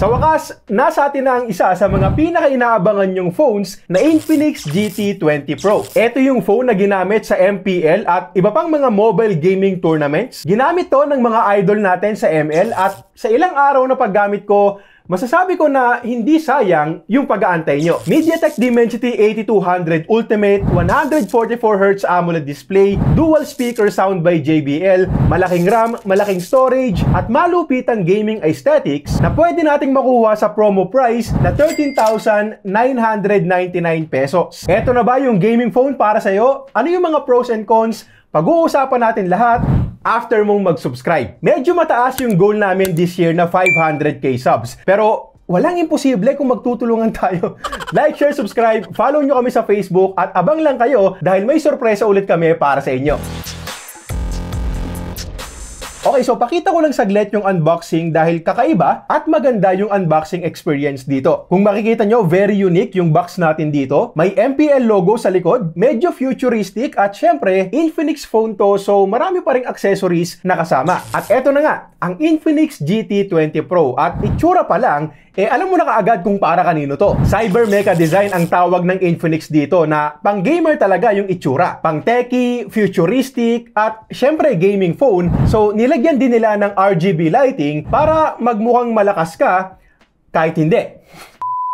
Sa wakas, nasa atin na ang isa sa mga pinaka-inaabangan nyong phones na Infinix GT20 Pro. Ito yung phone na ginamit sa MPL at iba pang mga mobile gaming tournaments. Ginamit to ng mga idol natin sa ML at sa ilang araw na paggamit ko, masasabi ko na hindi sayang yung pag-aantay nyo. MediaTek Dimensity 8200 Ultimate 144Hz AMOLED display, dual speaker sound by JBL, malaking RAM, malaking storage, at malupitang gaming aesthetics na pwede nating makuha sa promo price na 13,999 pesos. Eto na ba yung gaming phone para sa'yo? Ano yung mga pros and cons? Pag-uusapan natin lahat after mong mag-subscribe. Medyo mataas yung goal namin this year na 500k subs. Pero walang imposible kung magtutulungan tayo. Like, share, subscribe, follow nyo kami sa Facebook at abang lang kayo dahil may sorpresa ulit kami para sa inyo. Okay, so pakita ko lang saglit yung unboxing dahil kakaiba at maganda yung unboxing experience dito. Kung makikita nyo, very unique yung box natin dito. May MPL logo sa likod, medyo futuristic at syempre, Infinix phone to so marami pa ring accessories na kasama. At eto na nga, ang Infinix GT20 Pro at itsura pa lang, alam mo na kaagad kung para kanino to. Cyber Mecha design ang tawag ng Infinix dito na pang gamer talaga yung itsura. Pang techy, futuristic at syempre gaming phone. So nilagyan din nila ng RGB lighting para magmukhang malakas ka kahit hindi.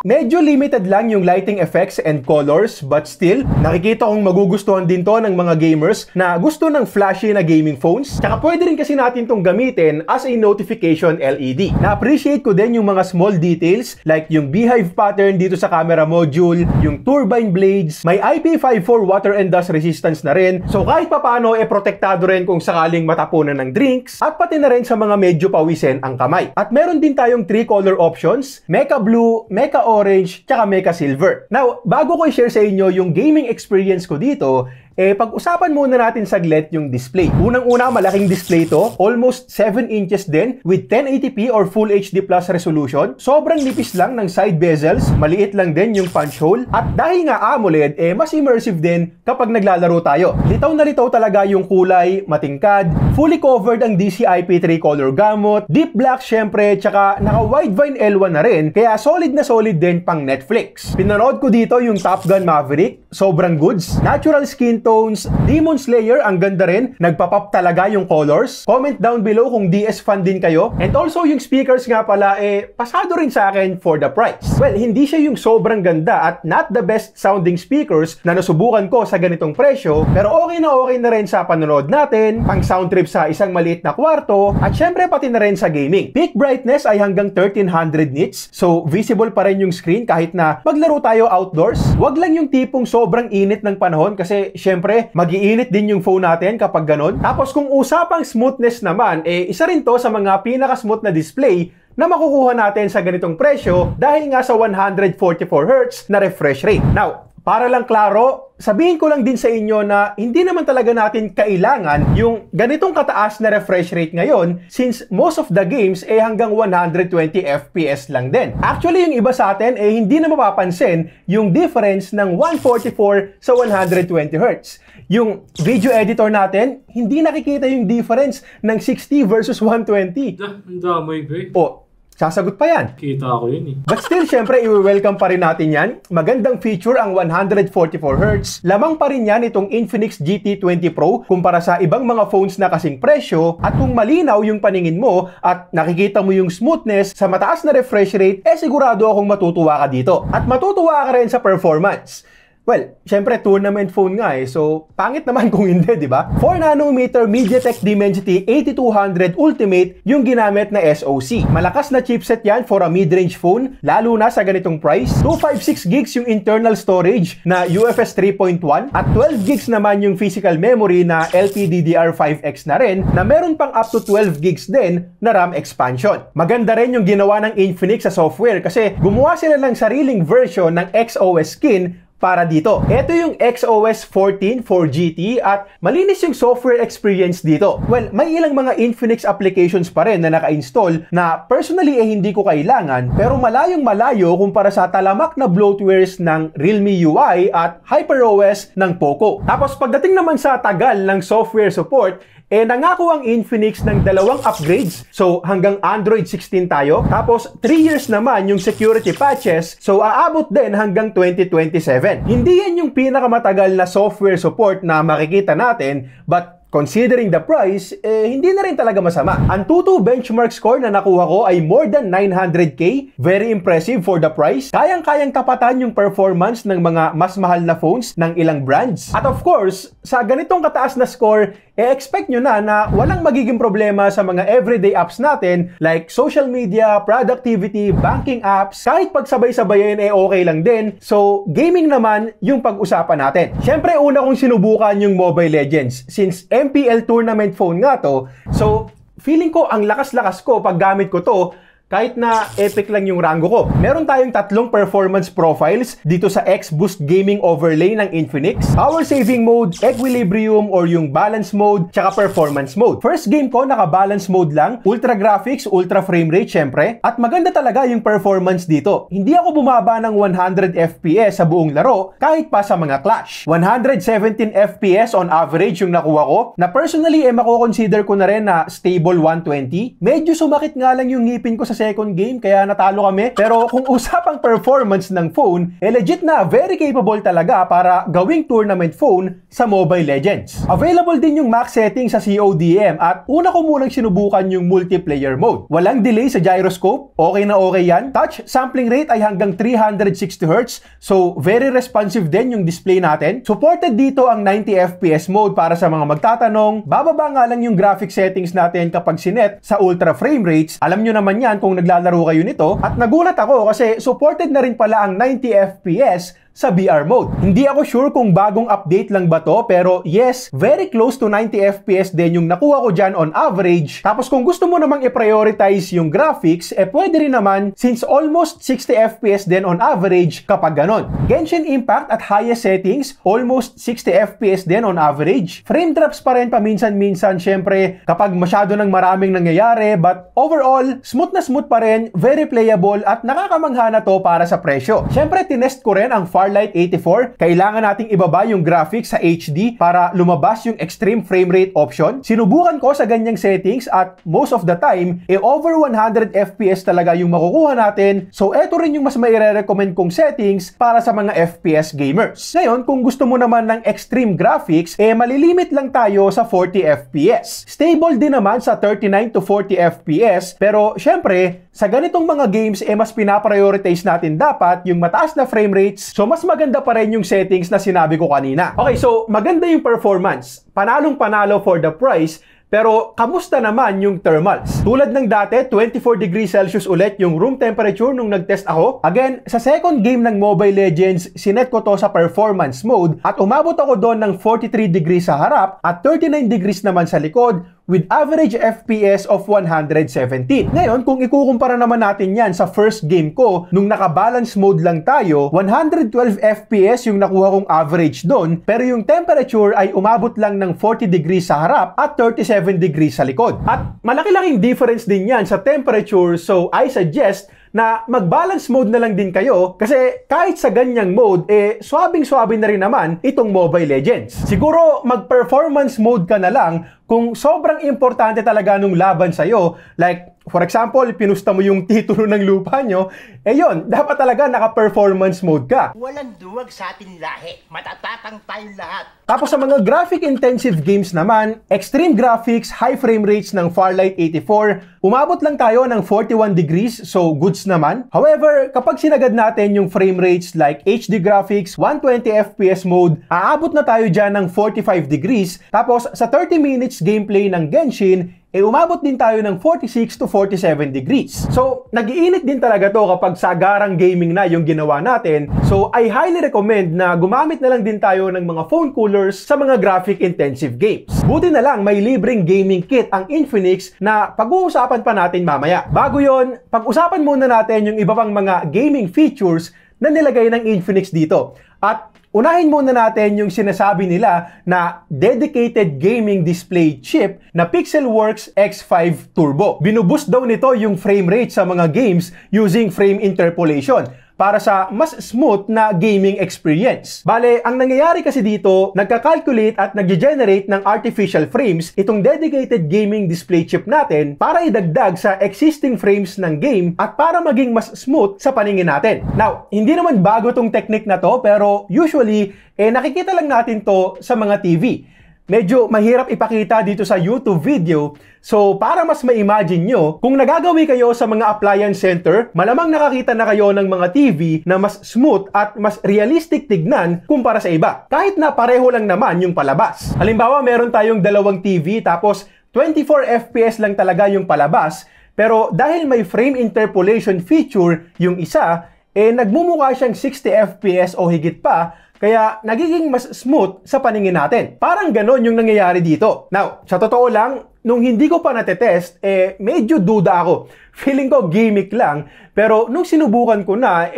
Medyo limited lang yung lighting effects and colors but still, nakikita kong magugustuhan din to ng mga gamers na gusto ng flashy na gaming phones. Tsaka pwede rin kasi natin tong gamitin as a notification LED. Na-appreciate ko din yung mga small details like yung beehive pattern dito sa camera module, yung turbine blades, may IP54 water and dust resistance na rin. So kahit papano, protektado rin kung sakaling matapunan ng drinks at pati na rin sa mga medyo pawisen ang kamay. At meron din tayong 3 color options, Mecha Blue, Mecha Orange, tsaka Mecha Silver. Now, bago ko i-share sa inyo yung gaming experience ko dito, pag-usapan muna natin saglit yung display. Unang-una, malaking display to. Almost 7 inches din with 1080p or Full HD Plus resolution. Sobrang nipis lang ng side bezels. Maliit lang din yung punch hole. At dahil nga AMOLED, mas immersive din kapag naglalaro tayo. Litaw na litaw talaga yung kulay, matingkad. Fully covered ang DCI-P3 color gamut. Deep black syempre, tsaka naka-Widevine L1 na rin. Kaya solid na solid din pang Netflix. Pinanood ko dito yung Top Gun Maverick. Sobrang goods. Natural skin tones, Demon Slayer, ang ganda rin. Nagpapop talaga yung colors. Comment down below kung DS fan din kayo. And also yung speakers nga pala, pasado rin sa akin for the price. Well, hindi siya yung sobrang ganda at not the best sounding speakers na nasubukan ko sa ganitong presyo. Pero okay na rin sa panonood natin, pang sound trip sa isang maliit na kwarto, at syempre pati na rin sa gaming. Peak brightness ay hanggang 1300 nits. So, visible pa rin yung screen kahit na maglaro tayo outdoors. Wag lang yung tipong sobrang init ng panahon kasi syempre, mag-iinit din yung phone natin kapag ganon. Tapos kung usapang smoothness naman, isa rin to sa mga pinaka-smooth na display na makukuha natin sa ganitong presyo dahil nga sa 144Hz na refresh rate. Now, para lang klaro, sabihin ko lang din sa inyo na hindi naman talaga natin kailangan yung ganitong kataas na refresh rate ngayon since most of the games hanggang 120 FPS lang din. Actually, yung iba sa atin hindi na mapapansin yung difference ng 144 sa 120Hz. Yung video editor natin, hindi nakikita yung difference ng 60 versus 120. Ang damay, bro. Sasagot pa yan. Kita ko yun But still, syempre, i-welcome pa rin natin yan. Magandang feature ang 144Hz. Lamang pa rin yan itong Infinix GT20 Pro kumpara sa ibang mga phones na kasing presyo. At kung malinaw yung paningin mo at nakikita mo yung smoothness sa mataas na refresh rate, sigurado akong matutuwa ka dito. At matutuwa ka rin sa performance. Well, syempre tournament phone nga so pangit naman kung hindi, di ba? 4nm MediaTek Dimensity 8200 Ultimate yung ginamit na SoC. Malakas na chipset yan for a mid-range phone, lalo na sa ganitong price. 256GB yung internal storage na UFS 3.1 at 12GB naman yung physical memory na LPDDR5X na rin na meron pang up to 12GB din na RAM expansion. Maganda rin yung ginawa ng Infinix sa software kasi gumawa sila ng sariling version ng XOS skin para dito. Ito yung XOS 14 for GT at malinis yung software experience dito. Well, may ilang mga Infinix applications pa rin na naka-install na personally hindi ko kailangan pero malayong malayo kumpara sa talamak na bloatwares ng Realme UI at HyperOS ng Poco. Tapos pagdating naman sa tagal ng software support, nangako ang Infinix ng dalawang upgrades. So, hanggang Android 16 tayo. Tapos, 3 years naman yung security patches. So, aabot din hanggang 2027. Hindi yan yung pinakamatagal na software support na makikita natin, but considering the price, hindi na rin talaga masama. Ang Tutu benchmark score na nakuha ko ay more than 900k. Very impressive for the price. Kayang-kayang tapatan yung performance ng mga mas mahal na phones ng ilang brands. At of course, sa ganitong kataas na score, expect nyo na walang magiging problema sa mga everyday apps natin like social media, productivity, banking apps. Kahit pagsabay-sabayin okay lang din. So, gaming naman yung pag-usapan natin. Siyempre, una kong sinubukan yung Mobile Legends since MPL tournament phone nga to. So, feeling ko ang lakas-lakas ko pag gamit ko to kahit na epic lang yung rango ko. Meron tayong tatlong performance profiles dito sa X-Boost Gaming Overlay ng Infinix. Power Saving Mode, Equilibrium or yung Balance Mode, tsaka Performance Mode. First game ko, naka-balance mode lang. Ultra Graphics, Ultra Frame Rate syempre. At maganda talaga yung performance dito. Hindi ako bumaba ng 100 FPS sa buong laro kahit pa sa mga clash. 117 FPS on average yung nakuha ko, na personally mako-consider ko na rin na stable 120. Medyo sumakit nga lang yung ngipin ko sa second game kaya natalo kami. Pero kung usapang performance ng phone, legit na very capable talaga para gawing tournament phone sa Mobile Legends. Available din yung max setting sa CODM at una ko munang sinubukan yung multiplayer mode. Walang delay sa gyroscope, okay na okay yan. Touch sampling rate ay hanggang 360Hz, so very responsive din yung display natin. Supported dito ang 90fps mode para sa mga magtatanong. Bababa nga lang yung graphic settings natin kapag sinet sa ultra frame rates. Alam nyo naman yan kung naglalaro kayo nito. At nagulat ako kasi supported na rin pala ang 90 FPS sa VR mode. Hindi ako sure kung bagong update lang ba to, pero yes, very close to 90 FPS din yung nakuha ko dyan on average. Tapos kung gusto mo namang i-prioritize yung graphics, pwede rin naman since almost 60 FPS din on average kapag ganon. Genshin Impact at highest settings, almost 60 FPS din on average. Frame drops pa rin paminsan-minsan syempre kapag masyado ng maraming nangyayari, but overall, smooth na smooth pa rin, very playable at nakakamangha na to para sa presyo. Syempre, tinest ko rin ang Farlight 84, kailangan nating ibaba yung graphics sa HD para lumabas yung extreme frame rate option. Sinubukan ko sa ganyang settings at most of the time, over 100 FPS talaga yung makukuha natin. So, eto rin yung mas maire-recommend kong settings para sa mga FPS gamers. Ngayon, kung gusto mo naman ng extreme graphics, malilimit lang tayo sa 40 FPS. Stable din naman sa 39 to 40 FPS, pero syempre, sa ganitong mga games, mas pinaprioritize natin dapat yung mataas na frame rates. So, mas maganda pa rin yung settings na sinabi ko kanina. Okay, so maganda yung performance. Panalong-panalo for the price. Pero, kamusta naman yung thermals? Tulad ng dati, 24 degrees Celsius ulit yung room temperature nung nag-test ako. Again, sa second game ng Mobile Legends, sinet ko to sa performance mode at umabot ako doon ng 43 degrees sa harap at 39 degrees naman sa likod with average FPS of 117. Ngayon, kung ikukumpara naman natin yan sa first game ko, nung naka-balance mode lang tayo, 112 FPS yung nakuha kong average doon, pero yung temperature ay umabot lang ng 40 degrees sa harap at 37 degrees sa likod. At malaki-laking difference din yan sa temperature, so I suggest na mag-balance mode na lang din kayo kasi kahit sa ganyang mode, swabing-swabe na rin naman itong Mobile Legends. Siguro mag-performance mode ka na lang kung sobrang importante talaga nung laban sa'yo. Like, for example, pinusta mo yung titulo ng lupa nyo, yun, dapat talaga naka-performance mode ka. Walang duwag sa ating lahi. Matatatang tayong lahat. Tapos sa mga graphic-intensive games naman, extreme graphics, high frame rates ng Farlight 84, umabot lang tayo ng 41 degrees, so goods naman. However, kapag sinagad natin yung frame rates like HD graphics, 120 FPS mode, aabot na tayo dyan ng 45 degrees. Tapos sa 30 minutes gameplay ng Genshin, umabot din tayo ng 46 to 47 degrees. So, nag-iinit din talaga to kapag sagarang gaming na yung ginawa natin. So, I highly recommend na gumamit na lang din tayo ng mga phone coolers sa mga graphic-intensive games. Buti na lang, may libreng gaming kit ang Infinix na pag-uusapan pa natin mamaya. Bago yon, pag-usapan muna natin yung iba pang mga gaming features na nilagay ng Infinix dito. At unahin muna natin yung sinasabi nila na dedicated gaming display chip na Pixelworks X5 Turbo. Binuboost daw nito yung frame rate sa mga games using frame interpolation. para sa mas smooth na gaming experience. Bale, ang nangyayari kasi dito, nagka-calculate at nag-generate ng artificial frames itong dedicated gaming display chip natin para idagdag sa existing frames ng game at para maging mas smooth sa paningin natin. Now, hindi naman bago tong technique na to, pero usually, nakikita lang natin to sa mga TV. Medyo mahirap ipakita dito sa YouTube video. So, para mas ma-imagine nyo, kung nagagawi kayo sa mga appliance center, malamang nakakita na kayo ng mga TV na mas smooth at mas realistic tignan kumpara sa iba. Kahit na pareho lang naman yung palabas. Halimbawa, meron tayong dalawang TV tapos 24 FPS lang talaga yung palabas. Pero dahil may frame interpolation feature yung isa, nagmumukha siyang 60 FPS o higit pa, kaya nagiging mas smooth sa paningin natin. Parang ganon yung nangyayari dito. Now, sa totoo lang, nung hindi ko pa natetest, medyo duda ako. Feeling ko gimmick lang, pero nung sinubukan ko na,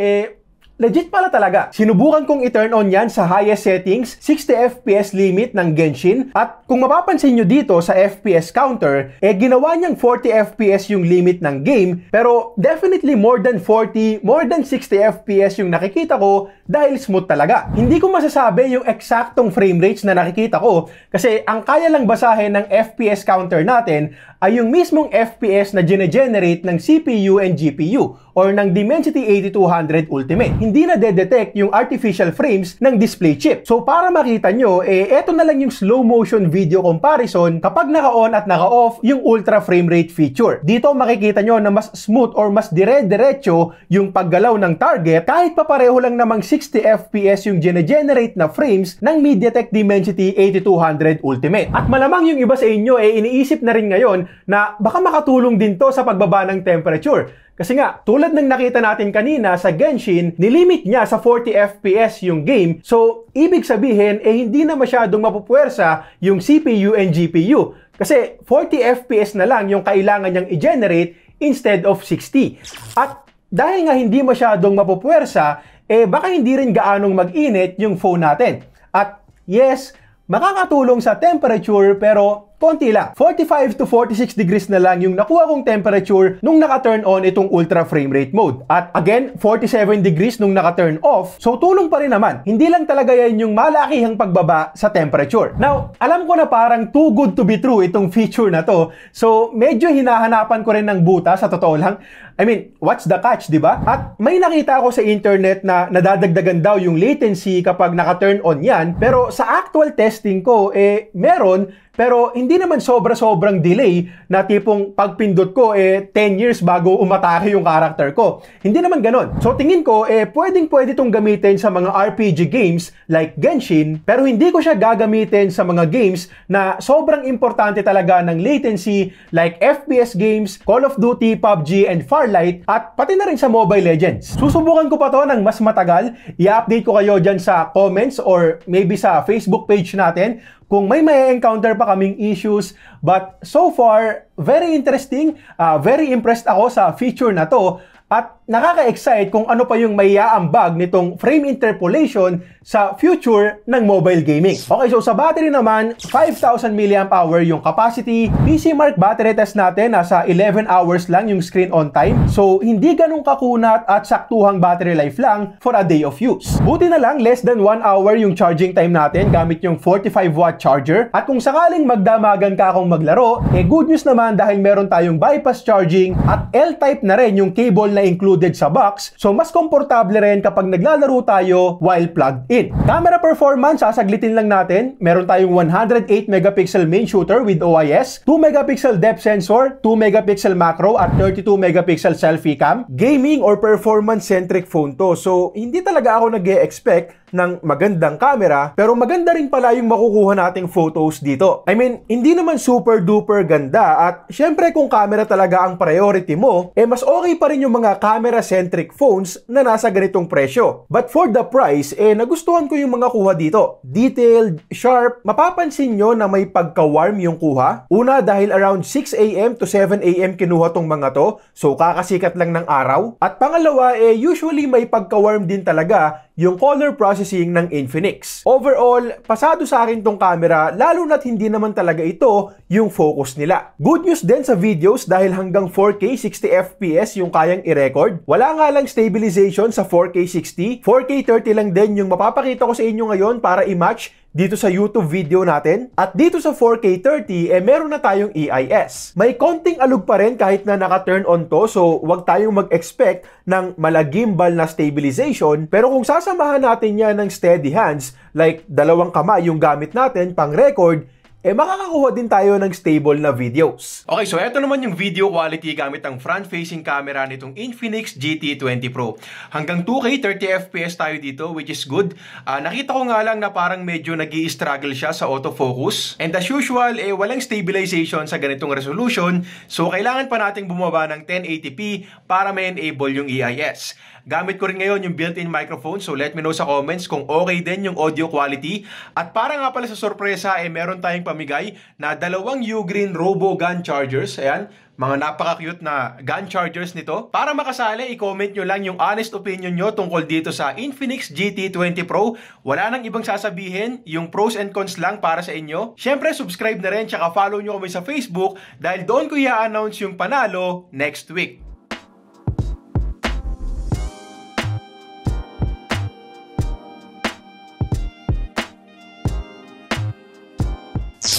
legit pala talaga. Sinubukan kong i-turn on yan sa highest settings, 60 FPS limit ng Genshin. At kung mapapansin nyo dito sa FPS counter, ginawa niyang 40 FPS yung limit ng game. Pero definitely more than 40, more than 60 FPS yung nakikita ko dahil smooth talaga. Hindi ko masasabi yung eksaktong frame rates na nakikita ko kasi ang kaya lang basahin ng FPS counter natin ay yung mismong FPS na generate ng CPU and GPU or ng Dimensity 8200 Ultimate. Hindi na detect yung artificial frames ng display chip. So para makita nyo, eto na lang yung slow motion video comparison kapag naka-on at naka-off yung ultra frame rate feature. Dito makikita nyo na mas smooth or mas dire-diretso yung paggalaw ng target kahit pa pareho lang namang 60 FPS yung generate na frames ng MediaTek Dimensity 8200 Ultimate. At malamang yung iba sa inyo iniisip na rin ngayon na baka makatulong din to sa pagbaba ng temperature. Kasi nga, tulad ng nakita natin kanina sa Genshin, nilimit niya sa 40 FPS yung game. So, ibig sabihin, hindi na masyadong mapupuwersa yung CPU and GPU. Kasi 40 FPS na lang yung kailangan niyang i-generate instead of 60. At dahil nga hindi masyadong mapupuwersa, baka hindi rin gaanong mag-init yung phone natin. At yes, makakatulong sa temperature pero konti lang. 45 to 46 degrees na lang yung nakuha kong temperature nung naka-turn on itong ultra frame rate mode. At again, 47 degrees nung naka-turn off. So tulong pa rin naman. Hindi lang talaga yan yung malakihang pagbaba sa temperature. Now, alam ko na parang too good to be true itong feature na to. So medyo hinahanapan ko rin ng buta sa totoo lang. I mean, what's the catch, di ba? At may nakita ako sa internet na nadadagdagan daw yung latency kapag naka-turn on yan. Pero sa actual testing ko, meron. Pero hindi naman sobra-sobrang delay na tipong pagpindot ko 10 years bago umatake yung character ko. Hindi naman ganon. So tingin ko pwedeng-pwede itong gamitin sa mga RPG games like Genshin, pero hindi ko siya gagamitin sa mga games na sobrang importante talaga ng latency like FPS games, Call of Duty, PUBG, and Farlight, at pati na rin sa Mobile Legends. Susubukan ko pa to ng mas matagal. I-update ko kayo dyan sa comments or maybe sa Facebook page natin kung may encounter pa kaming issues. But so far, very interesting. Very impressed ako sa feature na to. At nakaka-excite kung ano pa yung may aambag nitong frame interpolation sa future ng mobile gaming. Okay, so sa battery naman, 5,000 mAh yung capacity. PCMark battery test natin, nasa 11 hours lang yung screen on time. So, hindi ganun kakunat at saktuhang battery life lang for a day of use. Buti na lang, less than 1 hour yung charging time natin gamit yung 45-watt charger. At kung sakaling magdamagan ka akong maglaro, good news naman dahil meron tayong bypass charging at L-type na rin yung cable na included sa box, so mas komportable rin kapag naglalaro tayo while plugged in. Camera performance, sasaglitin lang natin. Meron tayong 108 megapixel main shooter with OIS, 2 megapixel depth sensor, 2 megapixel macro at 32 megapixel selfie cam. Gaming or performance-centric phone to, so hindi talaga ako nag-e-expect ng magandang camera, pero maganda rin pala yung makukuha nating photos dito. I mean, hindi naman super duper ganda at syempre kung camera talaga ang priority mo, mas okay pa rin yung mga camera-centric phones na nasa ganitong presyo. But for the price, nagustuhan ko yung mga kuha dito. Detailed, sharp, mapapansin nyo na may pagka-warm yung kuha. Una, dahil around 6 AM to 7 AM kinuha tong mga to, so kakasikat lang ng araw. At pangalawa, usually may pagka-warm din talaga yung color processing ng Infinix. Overall, pasado sa akin tong camera, lalo na't hindi naman talaga ito yung focus nila. Good news din sa videos dahil hanggang 4K 60 FPS yung kayang record. Wala nga lang stabilization sa 4K 60. 4K 30 lang din yung mapapakita ko sa inyo ngayon para i-match dito sa YouTube video natin. At dito sa 4K 30, meron na tayong EIS. May konting alog pa rin kahit na naka-turn on to, so wag tayong mag-expect ng malagimbal na stabilization. Pero kung sasamahan natin yan ng steady hands, like dalawang kamay yung gamit natin pang record, makakakuha din tayo ng stable na videos. Okay, so eto naman yung video quality gamit ang front-facing camera nitong Infinix GT20 Pro. Hanggang 2K 30fps tayo dito, which is good. Nakita ko nga lang na parang medyo nag-i-struggle siya sa autofocus. And as usual, walang stabilization sa ganitong resolution. So kailangan pa nating bumaba ng 1080p para ma-enable yung EIS. Gamit ko rin ngayon yung built-in microphone, so let me know sa comments kung okay din yung audio quality. At para nga pala sa sorpresa, meron tayong pamigay na dalawang Ugreen Robo gun chargers. Ayan, mga napaka-cute na gun chargers nito. Para makasali, i-comment nyo lang yung honest opinion nyo tungkol dito sa Infinix GT20 Pro. Wala nang ibang sasabihin, yung pros and cons lang para sa inyo. Syempre, subscribe na rin, tsaka follow nyo kami sa Facebook dahil doon ko i-announce yung panalo next week.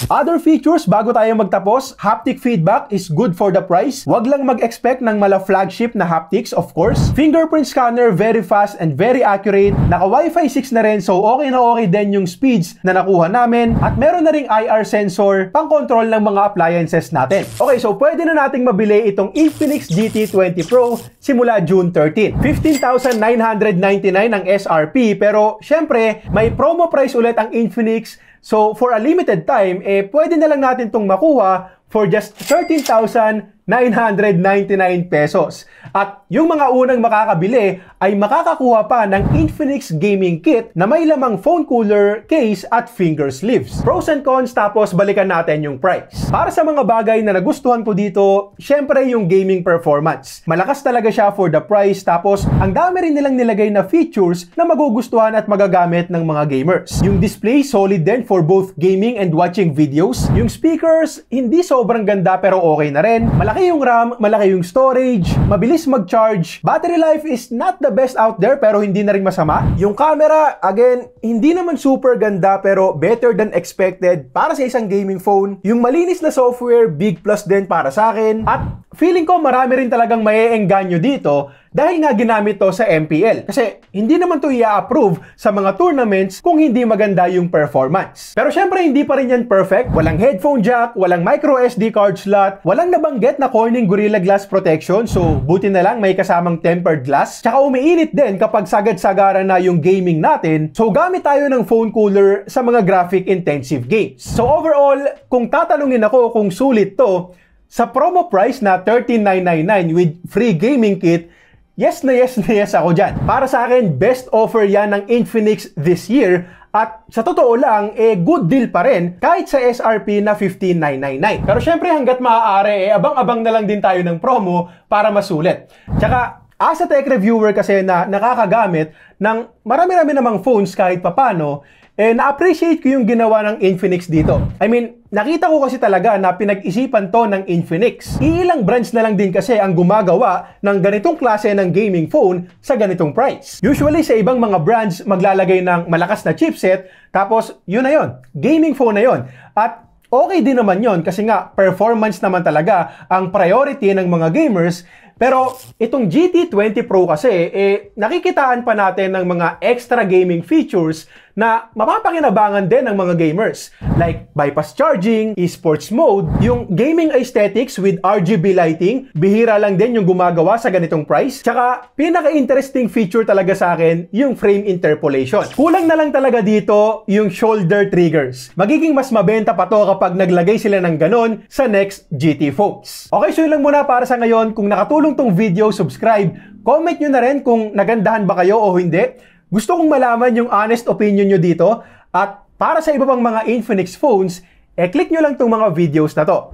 Other features bago tayo magtapos, haptic feedback is good for the price. Wag lang mag-expect ng mala flagship na haptics, of course. Fingerprint scanner, very fast and very accurate. Naka Wi-Fi 6 na rin, so okay na okay din yung speeds na nakuha namin. At meron na ring IR sensor pang control ng mga appliances natin. Okay, so pwede na nating mabili itong Infinix GT20 Pro simula June 13. 15,999 ang SRP, pero syempre may promo price ulit ang Infinix. So, for a limited time, pwede na lang natin itong makuha for just 13,999 pesos. At yung mga unang makakabili ay makakakuha pa ng Infinix Gaming Kit na may lamang phone cooler, case at finger sleeves. Pros and cons, tapos balikan natin yung price. Para sa mga bagay na nagustuhan ko dito, syempre yung gaming performance. Malakas talaga siya for the price, tapos ang dami rin nilang nilagay na features na magugustuhan at magagamit ng mga gamers. Yung display, solid din for both gaming and watching videos. Yung speakers, hindi sobrang ganda pero okay na rin. Malaki yung RAM, malaki yung storage, mabilis mag-charge. Battery life is not the best out there pero hindi na rin masama. Yung camera, again, hindi naman super ganda pero better than expected para sa isang gaming phone. Yung malinis na software, big plus din para sa akin. At feeling ko marami rin talagang maiengganyo dito dahil nga ginamit to sa MPL. Kasi hindi naman to i-approve sa mga tournaments kung hindi maganda yung performance. Pero syempre hindi pa rin yan perfect. Walang headphone jack, walang micro SD card slot, walang nabanggit na Corning Gorilla Glass protection, so buti na lang may kasamang tempered glass. Tsaka umiinit din kapag sagad-sagara na yung gaming natin, so gamit tayo ng phone cooler sa mga graphic intensive games. So overall, kung tatanungin ako kung sulit to, sa promo price na 13,999 with free gaming kit, yes na yes ako dyan. Para sa akin, best offer yan ng Infinix this year. At sa totoo lang, good deal pa rin kahit sa SRP na 15,999. Pero syempre hanggat maaari, abang-abang na lang din tayo ng promo para masulit. Tsaka, as a tech reviewer kasi na nakakagamit ng marami-rami namang phones kahit papano, na-appreciate ko yung ginawa ng Infinix dito. I mean, nakita ko kasi talaga na pinag-isipan to ng Infinix. Iilang brands na lang din kasi ang gumagawa ng ganitong klase ng gaming phone sa ganitong price. Usually sa ibang mga brands, maglalagay ng malakas na chipset, tapos yun na yun, gaming phone na yun. At okay din naman yun kasi nga performance naman talaga ang priority ng mga gamers. Pero itong GT20 Pro kasi, nakikitaan pa natin ng mga extra gaming features na mapapakinabangan din ng mga gamers. Like bypass charging, esports mode, yung gaming aesthetics with RGB lighting, bihira lang din yung gumagawa sa ganitong price. Tsaka, pinaka-interesting feature talaga sa akin, yung frame interpolation. Kulang na lang talaga dito yung shoulder triggers. Magiging mas mabenta pa to kapag naglagay sila ng ganon sa next GT phones. Okay, so yun lang muna para sa ngayon. Kung nakatulong tong video, subscribe. Comment nyo na rin kung nagandahan ba kayo o hindi. Gusto kong malaman yung honest opinion nyo dito. At para sa iba pang mga Infinix phones, click nyo lang tong mga videos na to.